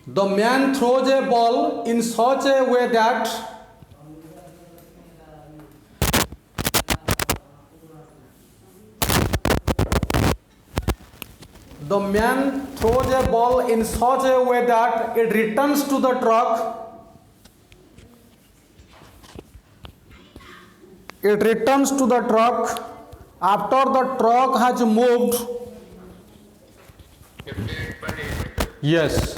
the man throws a ball in such a way that the man throws a ball in such a way that it returns to the truck. It returns to the truck after the truck has moved. 58.8 meters. Yes.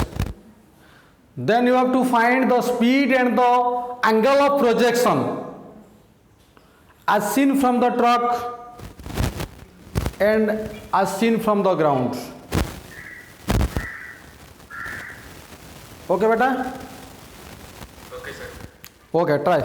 Then you have to find the speed and the angle of projection as seen from the truck and as seen from the ground. Okay, beta? Okay, sir. Okay, try.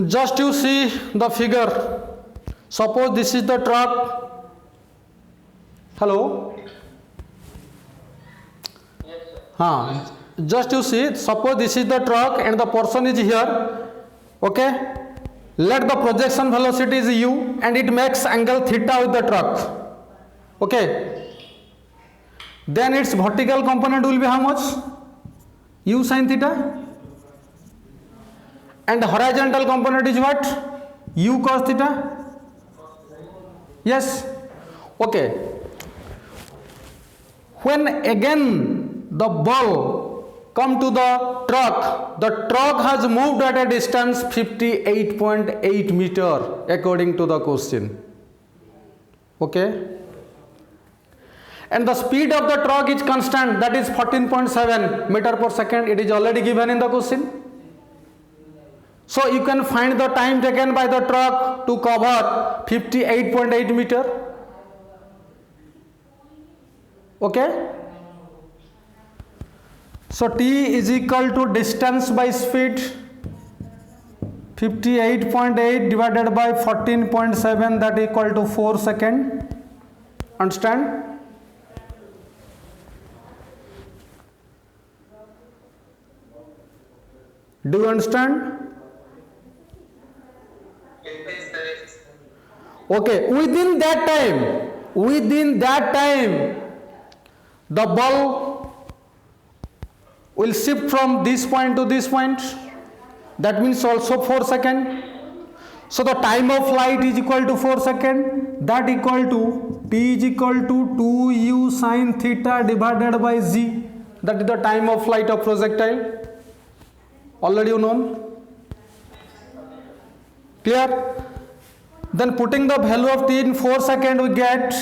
Just you see the figure. Suppose this is the truck. Hello? Yes, sir. Just you see, suppose this is the truck and the person is here. Okay? Let the projection velocity is u and it makes angle theta with the truck. Okay? Then its vertical component will be how much? U sin theta. And the horizontal component is what? U cos theta. Yes. Okay. When again the ball come to the truck has moved at a distance 58.8 meter according to the question. Okay. And the speed of the truck is constant, that is 14.7 meter per second. It is already given in the question. So you can find the time taken by the truck to cover 58.8 meter. Okay? So T is equal to distance by speed, 58.8 divided by 14.7, that equal to 4 seconds. Understand? Do you understand? Yes, sir. Okay, within that time, the ball will shift from this point to this point. That means also 4 seconds. So the time of flight is equal to 4 seconds. That equal to T is equal to 2u sin theta divided by z. That is the time of flight of projectile. Already you know. Clear? Then putting the value of t in 4 seconds, we get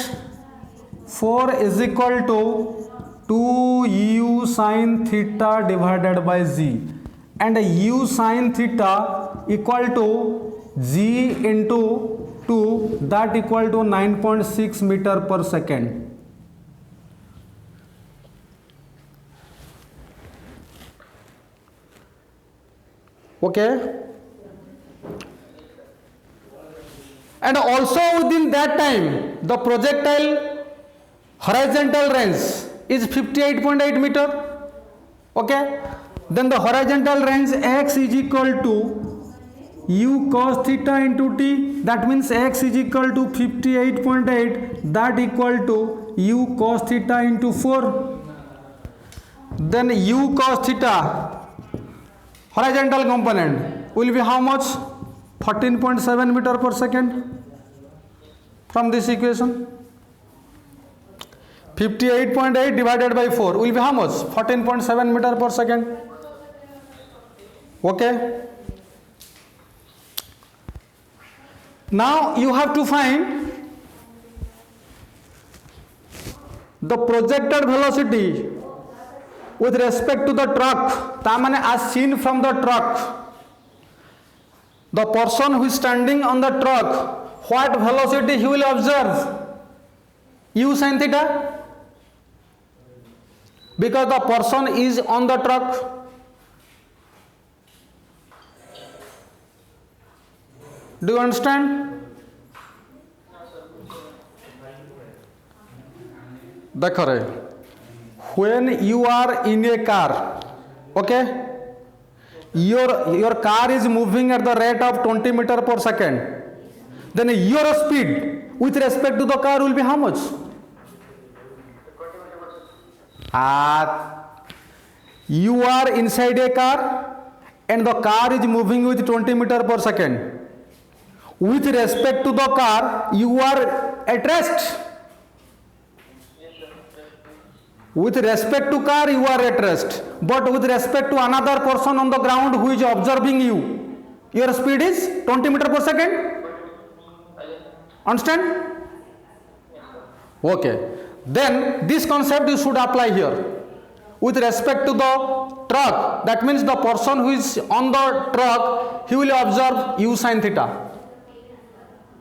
4 is equal to 2u sin theta divided by z, and u sin theta equal to g into 2, that equal to 9.6 meter per second. Okay? And also within that time, the projectile horizontal range is 58.8 meter. Okay? Then the horizontal range x is equal to u cos theta into t. That means x is equal to 58.8. That equal to u cos theta into 4. Then u cos theta horizontal component will be how much? 14.7 meter per second from this equation. 58.8 divided by 4 will be how much? 14.7 meter per second. Okay. Now you have to find the projected velocity with respect to the truck. That means as seen from the truck, the person who is standing on the truck, what velocity he will observe? U sin theta. Because the person is on the truck. Do you understand? देखो रे, when you are in a car, okay, your car is moving at the rate of 20 meter per second, then your speed with respect to the car will be how much? You are inside a car and the car is moving with 20 meter per second. With respect to the car, you are at rest. With respect to car, you are at rest. But with respect to another person on the ground who is observing you, your speed is 20 meter per second. Understand? Okay. Then this concept you should apply here. With respect to the truck, that means the person who is on the truck, he will observe u sin theta.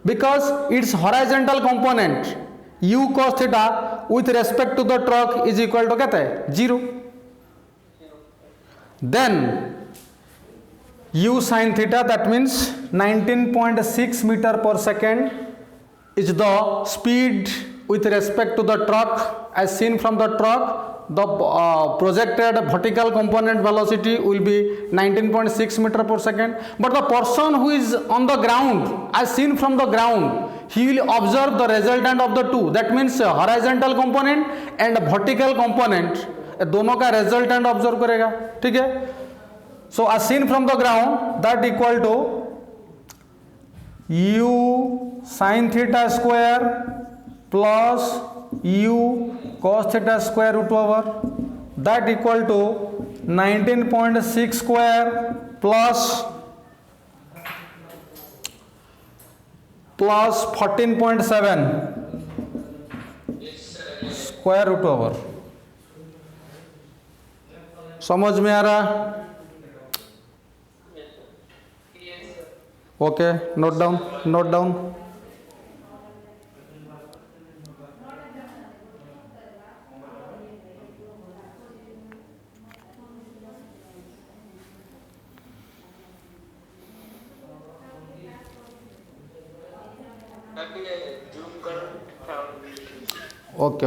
Because its horizontal component u cos theta with respect to the truck is equal to kete? 0. Then u sin theta, that means 19.6 meter per second is the speed with respect to the truck as seen from the truck. The projected vertical component velocity will be 19.6 meter per second. But the person who is on the ground as seen from the ground, he will observe the resultant of the two. That means horizontal component and vertical component, दोनों का resultant observe करेगा. ठीक है? So as seen from the ground, that equal to u sin theta square plus u cos theta square root over, that equal to 19.6 square plus 14.7 square root over. समझ में आ रहा? Okay, note down. Okay.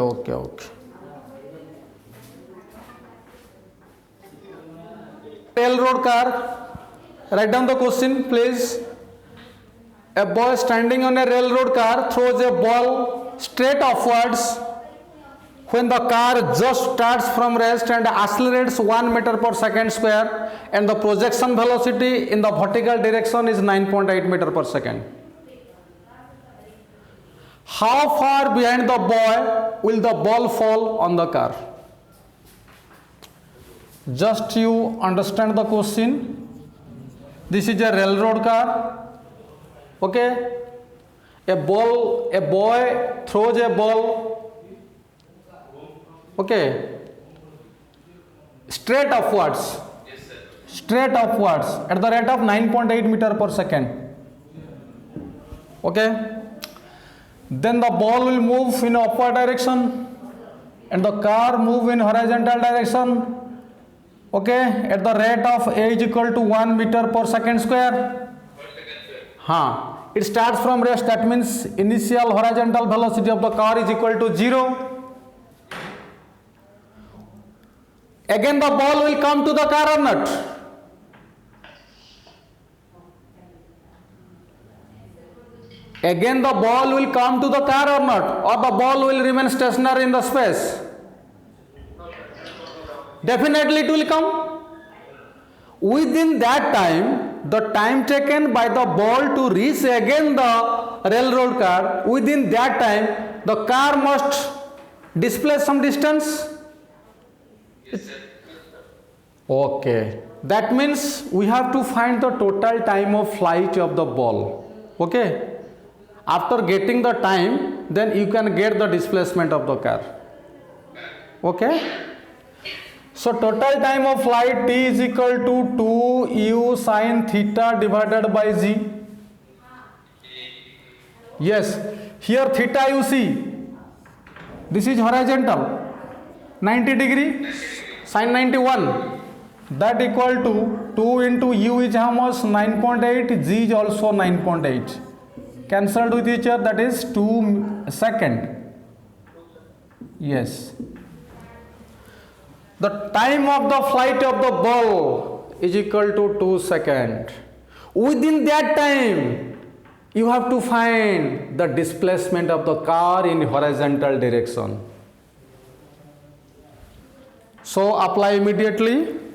Railroad car. Write down the question, please. A boy standing on a railroad car throws a ball straight upwards when the car just starts from rest and accelerates 1 meter per second square, and the projection velocity in the vertical direction is 9.8 meter per second. How far behind the boy will the ball fall on the car? Just you understand the question. This is a railroad car. Okay? A boy throws a ball. Okay? Straight upwards. Yes, sir. Straight upwards at the rate of 9.8 meter per second. Okay? Then the ball will move in upward direction and the car move in horizontal direction. Okay, at the rate of a is equal to 1 meter per second square. It starts from rest, that means initial horizontal velocity of the car is equal to 0. Again the ball will come to the car or not? again the ball will come to the car or not, or the ball will remain stationary in the space? Definitely it will come. Within that time, the time taken by the ball to reach again the railroad car, within that time the car must displace some distance. Yes, sir. Okay, that means we have to find the total time of flight of the ball. Okay, after getting the time, then you can get the displacement of the car. Okay, so total time of flight t is equal to 2u sine theta divided by z. Yes, here theta you see, this is horizontal, 90 degree, sine 91. That equal to 2 into u is how much? 9.8, z is also 9.8. Cancelled with each other, that is 2 second. Yes. The time of the flight of the ball is equal to 2 seconds. Within that time, you have to find the displacement of the car in horizontal direction. So apply immediately.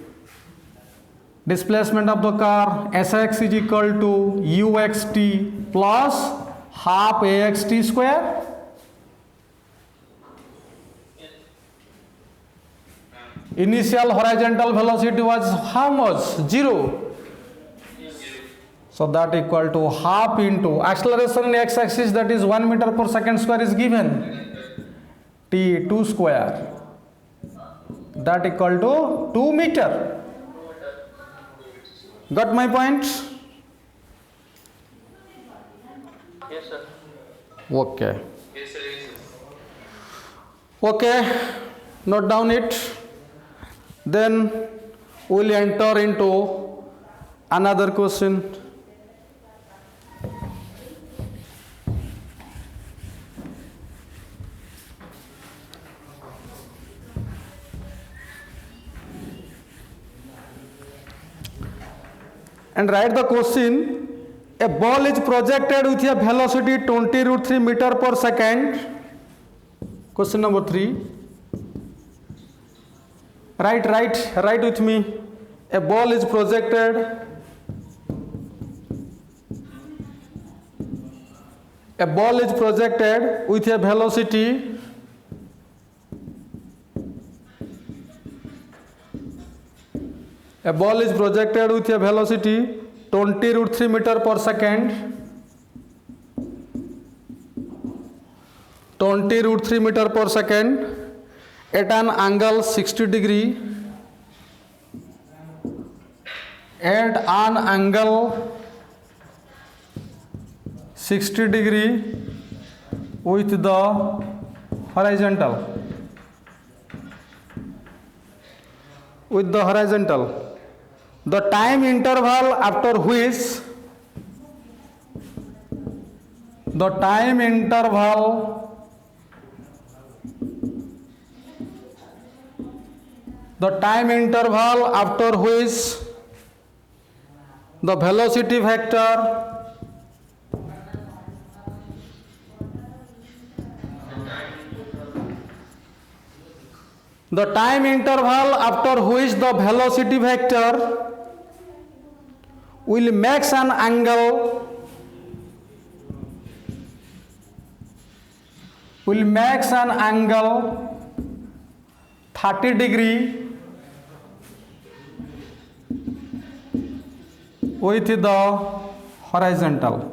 Displacement of the car Sx is equal to uxt plus half axt square. Initial horizontal velocity was how much? 0. So that equal to half into acceleration in x-axis, that is 1 meter per second square is given. T2 square. That equal to 2 meter. Got my point? Yes, sir. Okay. Yes, sir. Yes, sir. Okay. Note down it. Then we'll enter into another question. And write the question. A ball is projected with a velocity 20 root 3 meter per second. Question number 3. Write with me. A ball is projected. A ball is projected with a velocity A ball is projected with a velocity 20 root 3 meter per second. 20 root 3 meter per second at an angle 60 degree. At an angle 60 degree with the horizontal. With the horizontal. The time interval after which the time interval after which the velocity vector will make an angle 30 degree with the horizontal.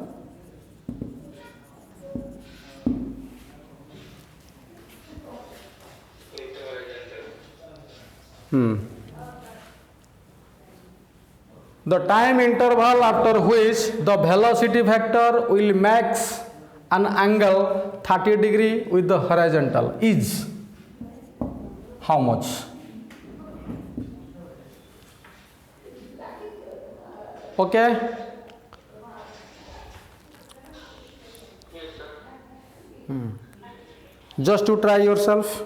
The time interval after which the velocity vector will make an angle 30 degree with the horizontal is how much? Okay? Yes, sir. Just to try yourself.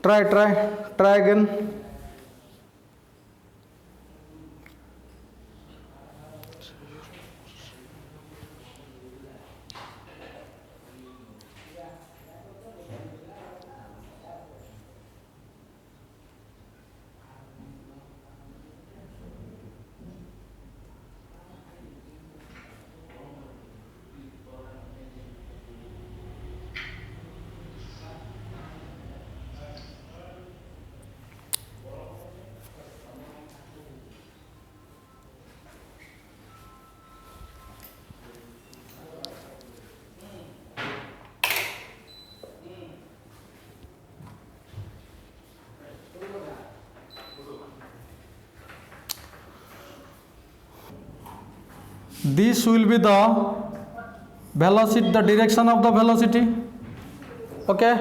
Try again. This will be the velocity, the direction of the velocity. Okay.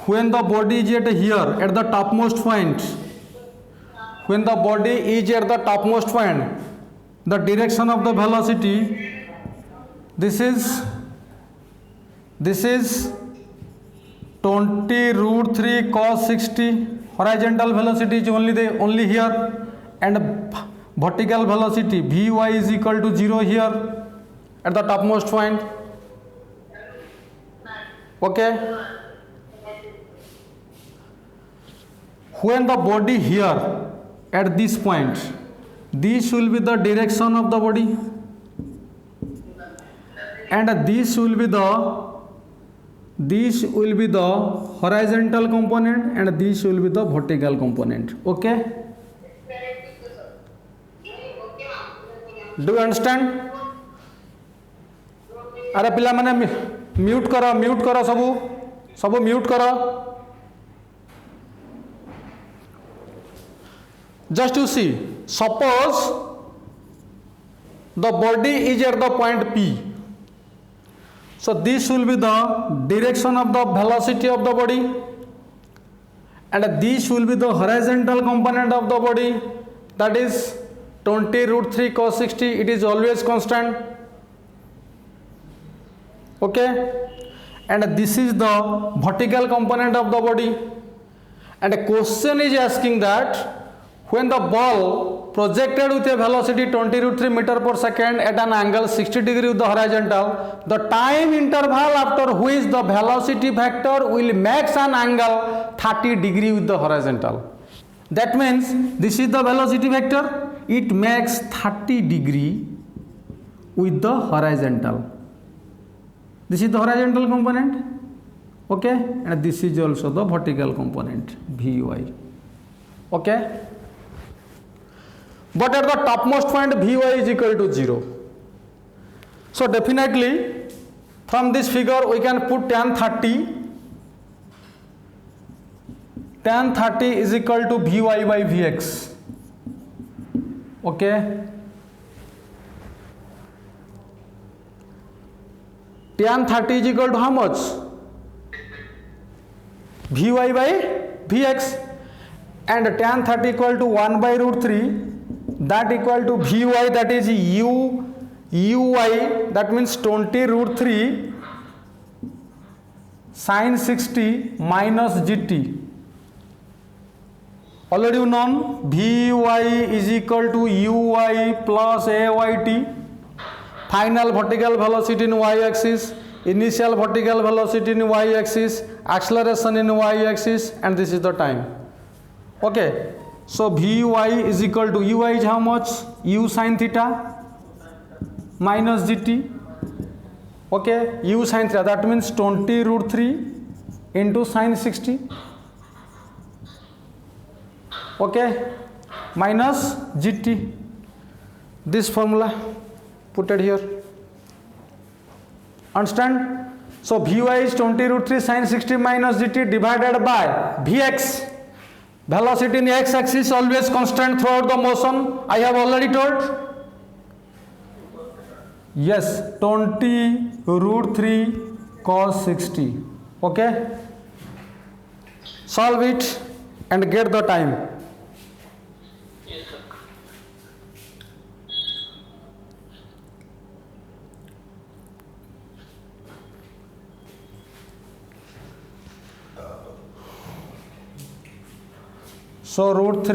When the body is at here, at the topmost point, when the body is at the topmost point, the direction of the velocity, this is 20 root 3 cos 60. Horizontal velocity is only here, and vertical velocity Vy is equal to 0 here at the topmost point. Okay. When the body here at this point, this will be the direction of the body, and this will be the horizontal component, and this will be the vertical component. Okay. Do you understand? अरे पिला माने mute करो सबू mute करो. Just to see, suppose the body is at the point P. So this will be the direction of the velocity of the body, and this will be the horizontal component of the body, that is 20 root 3 cos 60. It is always constant. Okay. And this is the vertical component of the body, and a question is asking that when the ball projected with a velocity 20 root 3 meter per second at an angle 60 degree with the horizontal, the time interval after which the velocity vector will make an angle 30 degree with the horizontal. That means this is the velocity vector, it makes 30 degree with the horizontal. This is the horizontal component. Okay, and this is also the vertical component Vy. Okay. But at the topmost point Vy is equal to 0. So definitely from this figure we can put tan 30. Tan 30 is equal to Vy by Vx. Okay. Tan 30 is equal to how much? Vy by Vx. And tan 30 equal to 1 by root 3. That equal to Vy, that is Uy, that means 20 root 3 sin 60 minus gt. Already known, Vy is equal to Uy plus Ayt. Final vertical velocity in y-axis, initial vertical velocity in y-axis, acceleration in y-axis, and this is the time. Okay. So Vy is equal to Uy is how much? U sin theta minus gt. Okay, U sin theta, that means 20 root 3 into sin 60. Okay, minus gt. This formula put it here. Understand? So Vy is 20 root 3 sin 60 minus gt divided by Vx. Velocity in x-axis always constant throughout the motion. I have already told. Yes, 20 root 3 cos 60. Okay. Solve it and get the time. Yes, sir. So root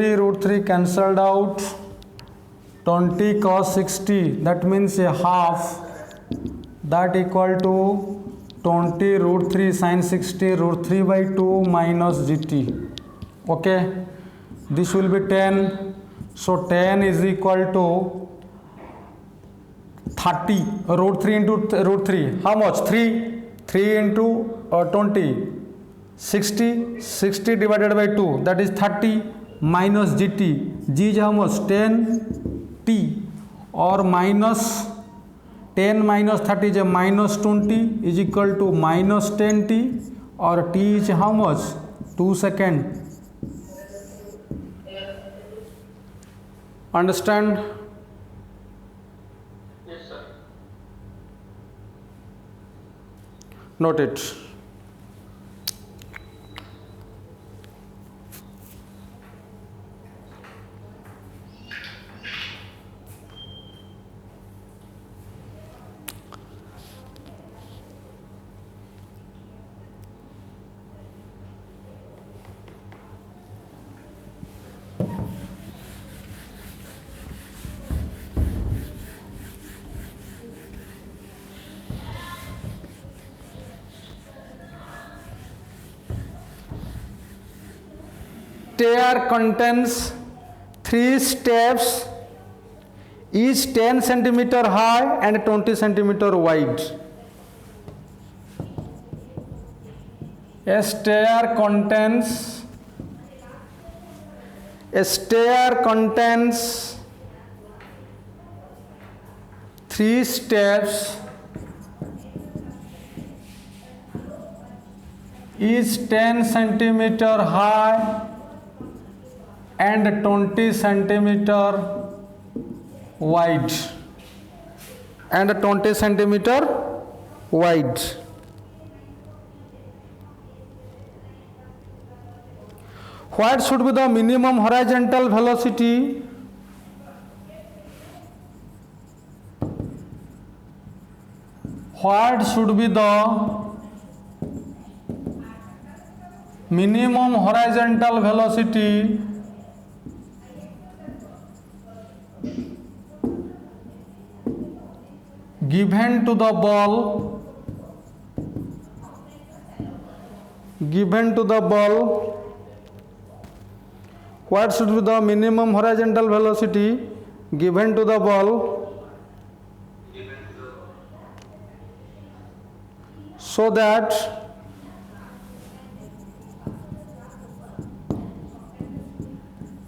3 cancelled out. 20 cos 60, that means a half, that equal to 20 root 3 sin 60 root 3 by 2 minus gt. Okay, this will be 10. So 10 is equal to 30 root 3 into root 3. How much? 3. 3 into 20. 60 divided by 2, that is 30 minus gt. G is how much? 10 t, or minus 10 minus 30 is a minus 20 is equal to minus 10 t, or t is how much? 2 seconds. Understand? Yes, sir. Note it. Stair contains 3 steps, each 10 centimeter high and 20 centimeter wide. A stair contains 3 steps, each 10 centimeter high and 20 centimeter wide, What should be the minimum horizontal velocity? What should be the minimum horizontal velocity given to the ball what should be the minimum horizontal velocity given to the ball so that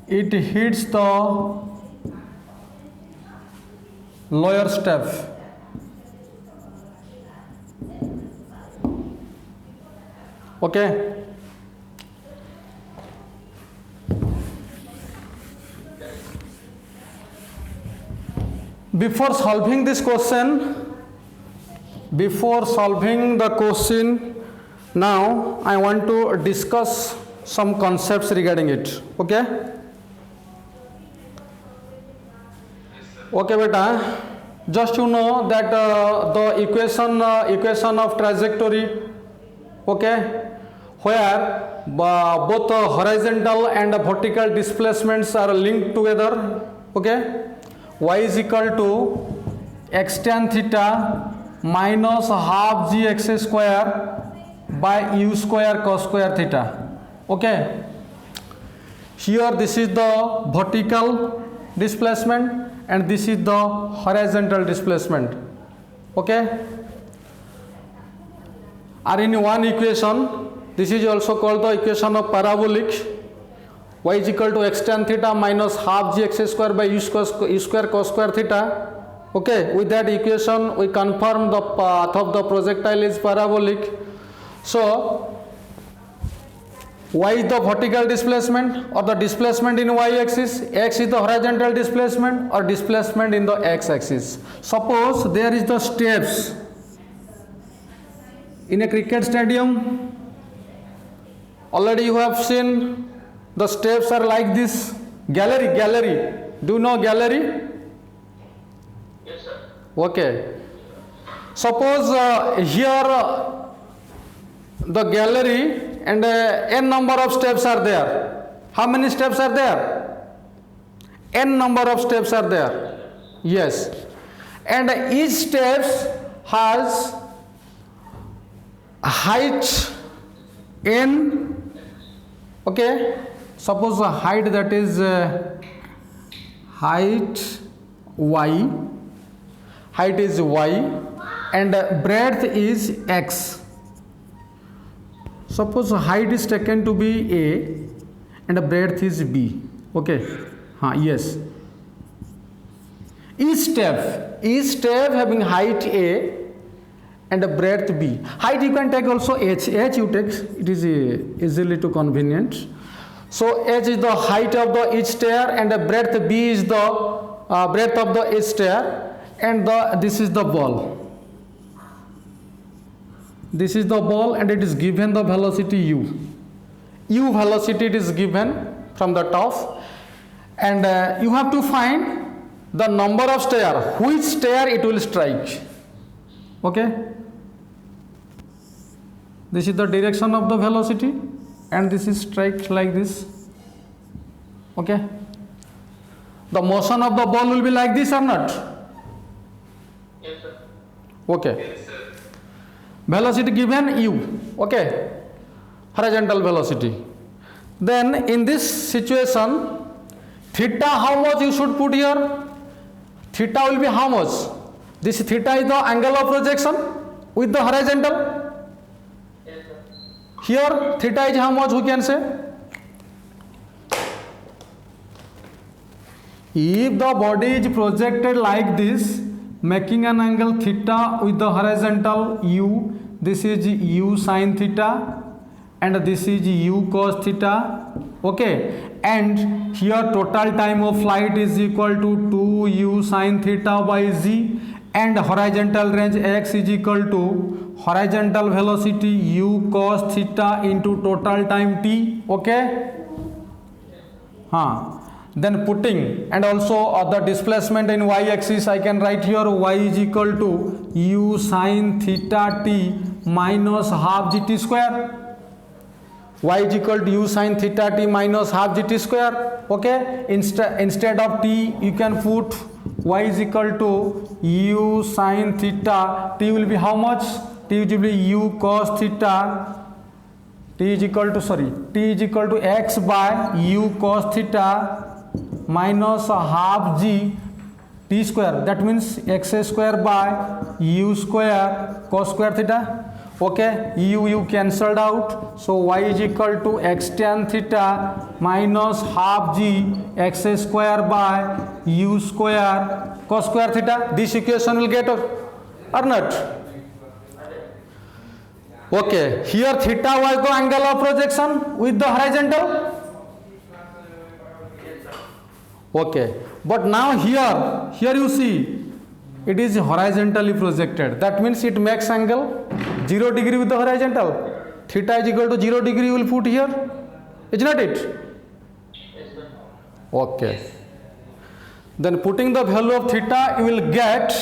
it hits the lower step? Okay. Before solving the question, now I want to discuss some concepts regarding it. Okay? Okay, beta. Just you know that the equation of trajectory, okay, where both horizontal and vertical displacements are linked together, okay. Y is equal to x tan theta minus half g x square by u square cos square theta, okay. Here this is the vertical displacement and this is the horizontal displacement, okay. Are in one equation, this is also called the equation of parabolic. Y is equal to x tan theta minus half g x square by u square cos square theta. Okay, with that equation we confirm the path of the projectile is parabolic. So y is the vertical displacement or the displacement in y axis, x is the horizontal displacement or displacement in the x axis. Suppose there is the steps in a cricket stadium. Already you have seen the steps are like this. Gallery. Do you know gallery? Yes, sir. Okay. Suppose here the gallery and n number of steps are there. How many steps are there? N number of steps are there. Yes. And each steps has height n. Okay. Suppose the height, that is height y. Height is y and breadth is x. Suppose height is taken to be a and breadth is b. Okay. Yes. Each step having height a and breadth b. Height you can take also h. H you take, it is easily to convenient. So h is the height of the each stair and the breadth b is the breadth of the each stair, and this is the ball. This is the ball and it is given the velocity u. U velocity it is given from the top, and you have to find the number of stair, which stair it will strike. Okay. This is the direction of the velocity and this is strike like this. Okay. The motion of the ball will be like this or not? Yes, sir. Okay. Velocity given u. Okay. Horizontal velocity. Then in this situation, theta how much you should put here? Theta will be how much? This theta is the angle of projection with the horizontal. Yes, sir. Here theta is how much, who can say? If the body is projected like this, making an angle theta with the horizontal u, this is u sin theta and this is u cos theta. Okay, and here total time of flight is equal to 2u sin theta by z, and horizontal range x is equal to horizontal velocity u cos theta into total time t. Okay. Then putting, and also the displacement in y-axis I can write here y is equal to u sin theta t minus half gt square. Y is equal to u sin theta t minus half gt square. Okay. Instead of t you can put y is equal to u sin theta. T will be how much? T will be u cos theta. T is equal to x by u cos theta minus half g t square. That means x square by u square cos square theta. Okay, u cancelled out, so y is equal to x tan theta minus half g x square by u square cos square theta. This equation will get or not? Okay, here theta was the angle of projection with the horizontal. Okay, but now here you see it is horizontally projected. That means it makes angle 0 degree with the horizontal. Theta is equal to 0 degree you will put here. Is not it? Yes, sir. Okay. Then putting the value of theta you will get,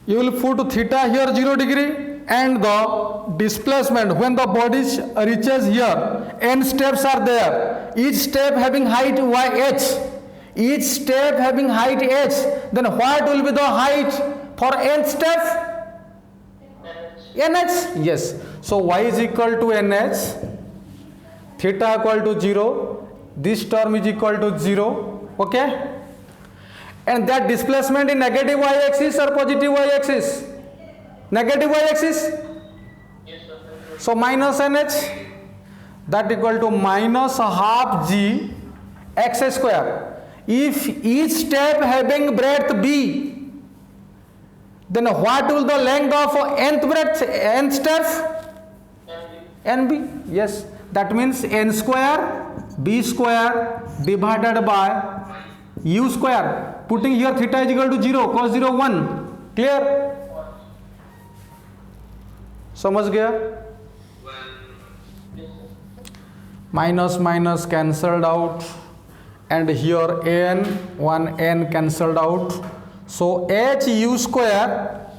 you will put theta here 0 degree, and the displacement when the body reaches here, n steps are there, each step having height yh, each step having height h. Then what will be the height for n step? nh. Yes. So y is equal to nh, theta equal to 0, this term is equal to 0. Okay. And that displacement in negative y-axis or positive y-axis? Negative y-axis. Yes, sir. So minus nh, that equal to minus half g x square. If each step having breadth b, then what will the length of nth step? nb. Yes, that means n square b square divided by u square. Putting here theta is equal to 0, cos 0 1. Clear? समझ गया? Minus minus cancelled out, and here n, one n cancelled out. So h u square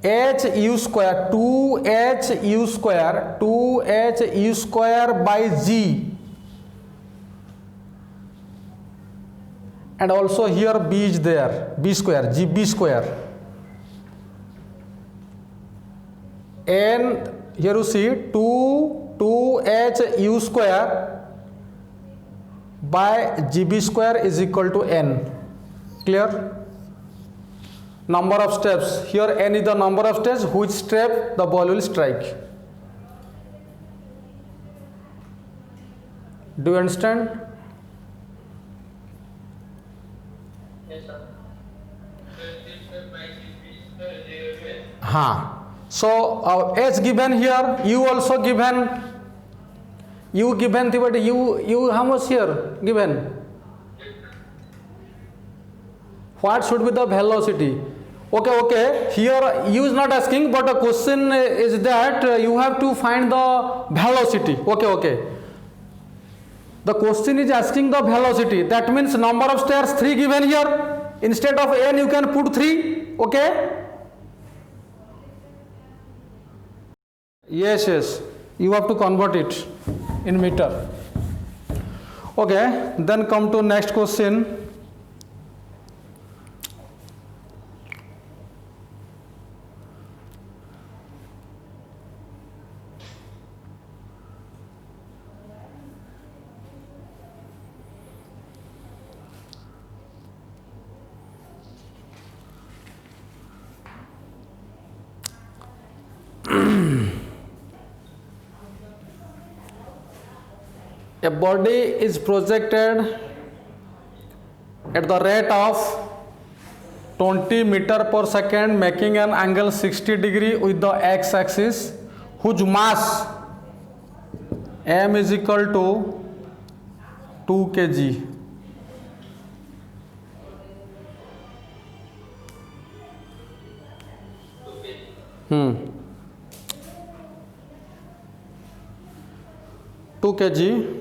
h u square 2h u square 2h u square by g, and also here b is there, b square, g b square, and here you see 2h u square by gb square is equal to n. Clear? Number of steps, here n is the number of steps which step the ball will strike. Do you understand? Yes, sir. So h given here, u also given, u given, but u how much here given? What should be the velocity? Okay, here u is not asking, but the question is that you have to find the velocity. Okay, the question is asking the velocity, that means number of stairs 3 given here, instead of n you can put 3. Okay, yes, you have to convert it in meter. Okay, then come to next question. A body is projected at the rate of 20 meter per second, making an angle 60 degree with the x-axis, whose mass m is equal to 2 kg. 2 kg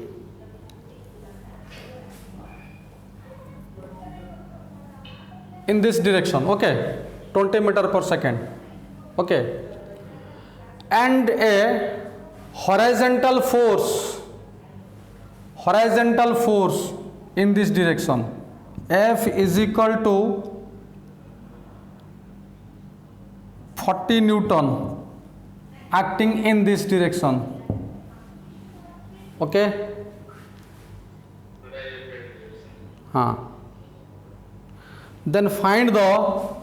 in this direction. Okay, 20 meter per second. Okay, and a horizontal force in this direction, F is equal to 40 Newton acting in this direction. Okay, then find the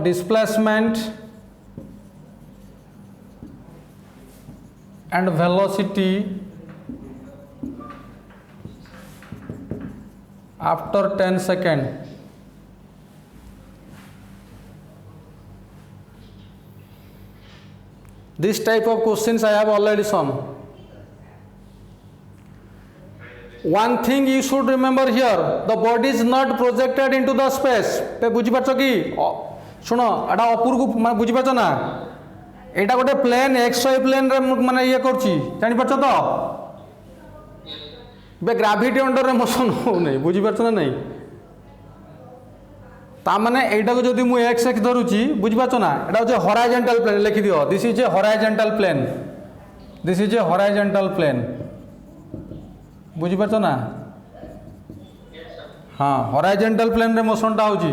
displacement and velocity after 10 seconds. This type of questions I have already shown. One thing you should remember here, the body is not projected into the space. ते बुझी पारछो कि सुनो एटा अपुर को माने बुझी पारछो ना, एटा गोटे प्लेन XY प्लेन रे माने ये करछि जानि पारछो तो बे ग्रेविटी अंडर रे मोशन हो नै, बुझी पारछो ना नहीं, ता माने एटा को जदि मु x x धरुछि बुझी पारछो ना, एटा होचे हॉरिजॉन्टल प्लेन लिखि दियो, this is a horizontal plane, this is a horizontal plane, बुझी पारछो ना? हाँ, हॉरिजॉन्टल प्लेन रे मोशन टा होछि,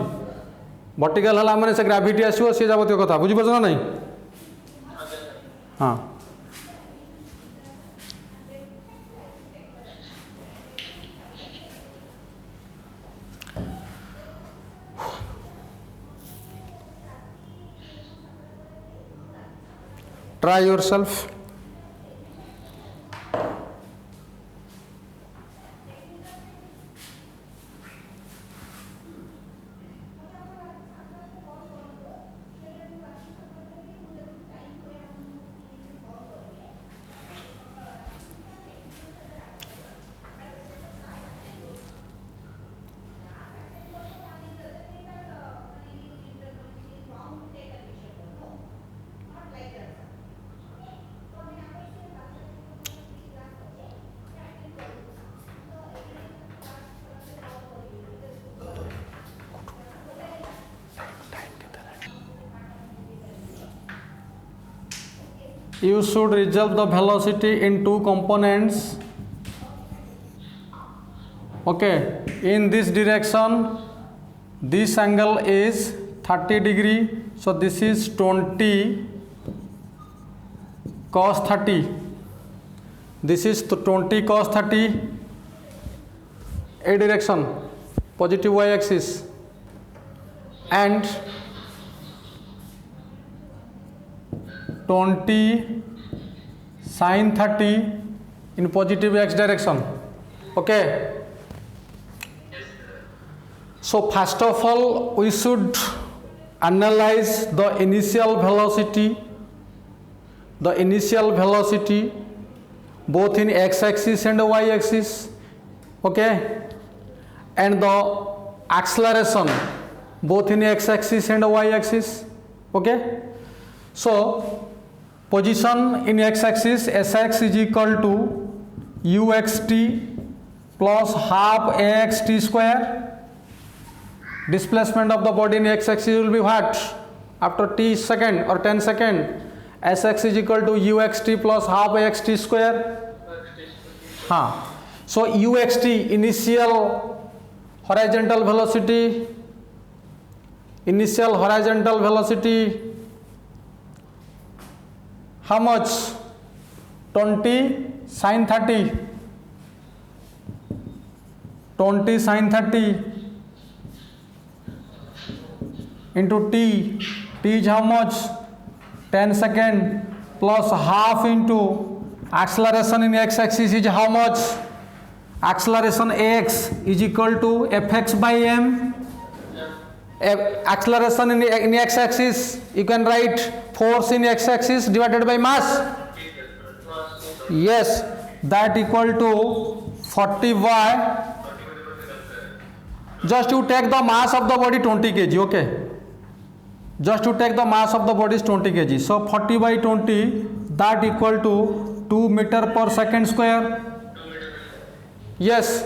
वर्टिकल हला माने से ग्रेविटी आसीओ से जाबतिय कथा, बुझी पारछो ना नहीं? हाँ, try yourself. you should resolve the velocity in two components. Okay, in this direction this angle is 30 degree, so this is 20 cos 30, this is 20 cos 30, a direction positive y axis, and 20 sin 30 in positive x direction. Okay, so first of all we should analyze the initial velocity both in x axis and y axis. Okay, and the acceleration both in x axis and y axis. Okay, so position in x axis, Sx is equal to uxt plus half axt square. Displacement of the body in x axis will be what? After t second or 10 second, Sx is equal to uxt plus half axt square. So uxt, initial horizontal velocity, how much? 20 sin 30, 20 sin 30 into t is how much? 10 second, plus half into acceleration in x axis is how much? Acceleration x is equal to fx by m. Acceleration in x axis, you can write force in x axis divided by mass. Yes, that equal to 40 by, just you take the mass of the body 20 kg. Okay, just to take the mass of the body is 20 kg. So 40 by 20, that equal to 2 meter per second square. Yes,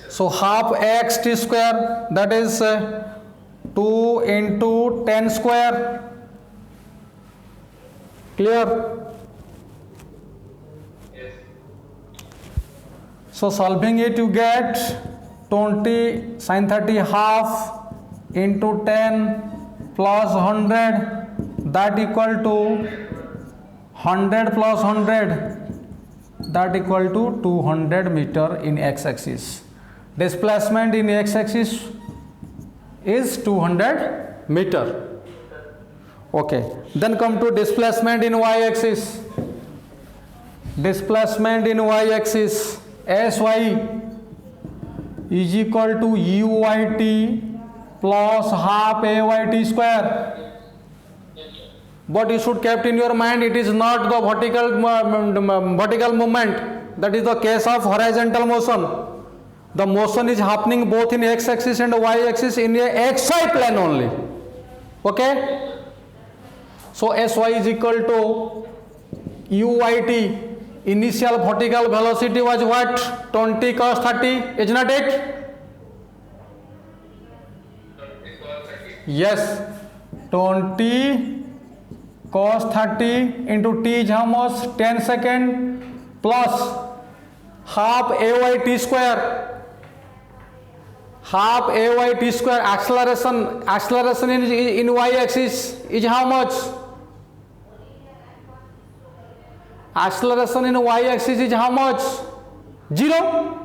so half xt square, that is 2 into 10 square. Clear? So solving it, you get 20 sin 30 half into 10 plus 100, that equal to 100 plus 100, that equal to 200 meter in x axis. Displacement in x axis is 200 meter. Okay, then come to displacement in y axis. Displacement in y axis, Sy is equal to uyt plus half ayt square. But you should keep in your mind, it is not the vertical movement, that is the case of horizontal motion. The motion is happening both in x axis and y axis in a xy plane only. Okay, so Sy is equal to uyt, initial vertical velocity was what? 20 cos 30, is not it? Yes, 20 cos 30 into t is how much? 10 second plus half ayt square. Half ayt square, acceleration in y axis is how much? Acceleration in y axis is how much? 0.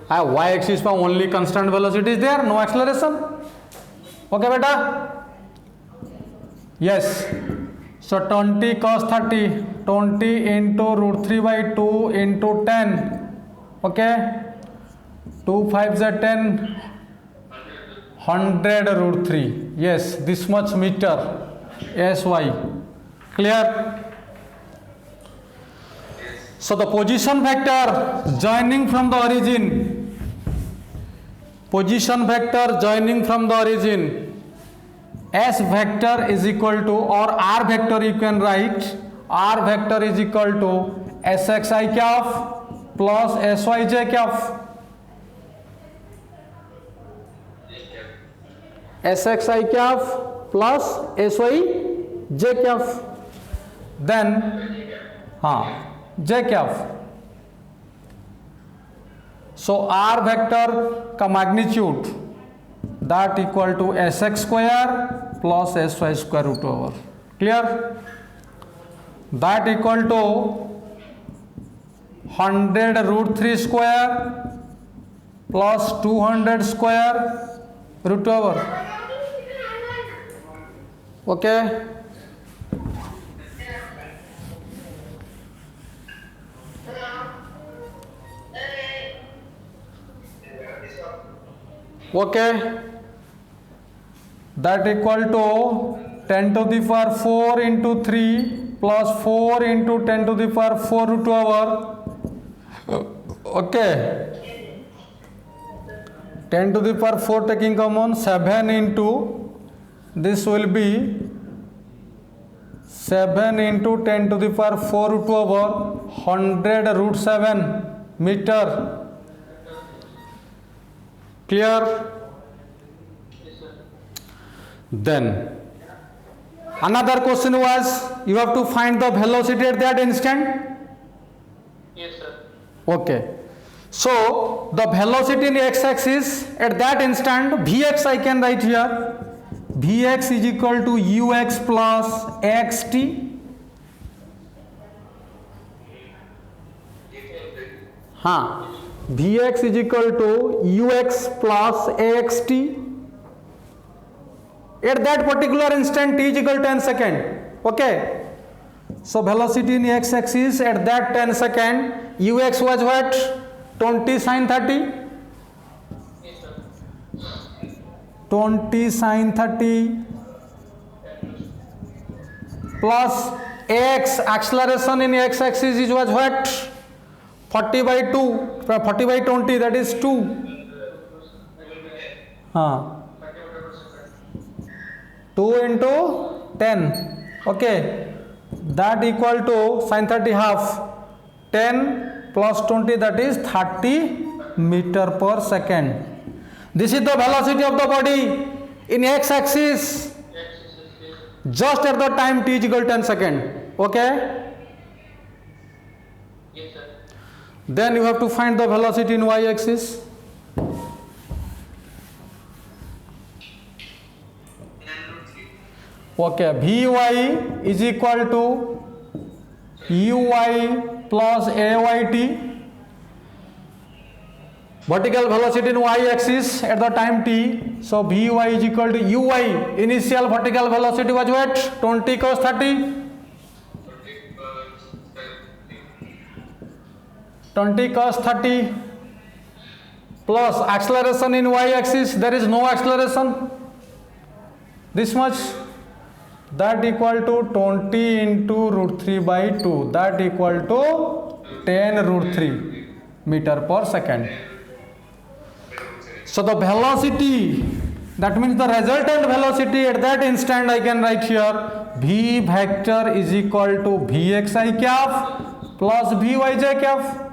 Y axis पर only constant velocity is there, no acceleration. Okay beta? Yes. So 20 cos 30, 20 into root 3 by 2 into 10. Okay. 2 5 is 10, 100 root 3. Yes, this much meter. Sy. Clear? So the position vector joining from the origin. Position vector joining from the origin. S vector is equal to, or R vector you can write. R vector is equal to Sxi cap plus Syj cap. Sxi cap plus Syj cap. Then हाँ j cap. So R vector का magnitude that equal to s x square plus s y square root over. Clear? That equal to 100 root 3 square plus 200 square root over. Okay. Okay, that equal to 10 to the power 4 into 3 plus 4 into 10 to the power 4 root over. Okay, 10 to the power 4 taking common, 7 into this will be 7 into 10 to the power 4 root over 100 root 7 meter. Clear? Then another question was you have to find the velocity at that instant. Yes, sir. Okay, so the velocity in x-axis at that instant vx I can write here. Vx is equal to ux plus xt. हाँ, Vx is equal to ux plus axt. At that particular instant t is equal to 10 second. Okay. So velocity in x-axis at that 10 second ux was what? 20 sin 30. Yes, sir. 20 sin 30 plus x acceleration in x-axis is was what? 40 by 2, 40 by 20, that is 2. हाँ, 2 into 10. Okay, that equal to sin 30 half. 10 plus 20, that is 30 meter per second. This is the velocity of the body in x-axis just at the time t is equal to 10 second. Okay. Yes, sir. Then you have to find the velocity in y-axis. Okay, Vy is equal to uy plus ayt. Vertical velocity in y-axis at the time t. So Vy is equal to uy. Initial vertical velocity was what? 20 cos 30. 20 cos 30 plus acceleration in y-axis, there is no acceleration, this much, that equal to 20 into root 3 by 2, that equal to 10 root 3 meter per second. So the velocity, that means the resultant velocity at that instant I can write here v vector is equal to vxi cap plus vyj cap.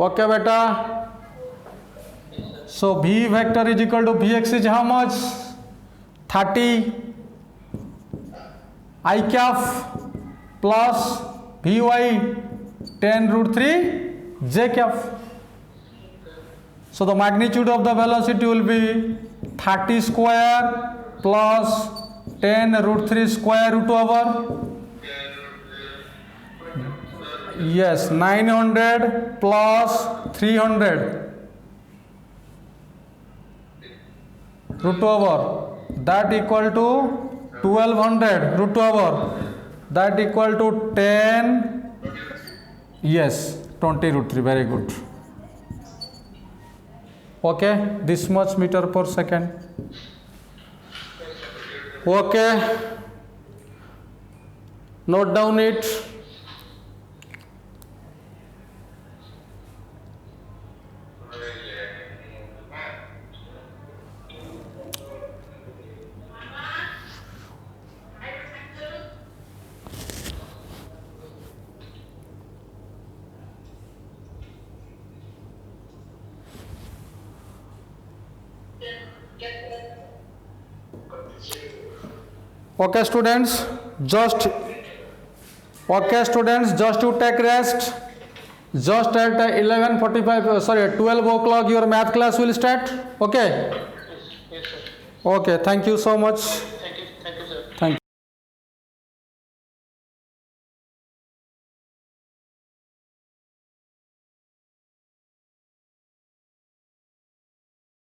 Okay beta. So v vector is equal to vx is how much? 30 I cap plus vy 10 root 3 j cap. So the magnitude of the velocity will be 30 square plus 10 root 3 square root over. Yes, 900 plus 300 root over, that equal to 1200 root over, that equal to 10, yes, 20 root 3, very good. Okay, this much meter per second. Okay, note down it. Okay, students, just you take rest. Just at 11:45, sorry, 12 o'clock your math class will start. Okay. Yes, sir. Okay, thank you so much.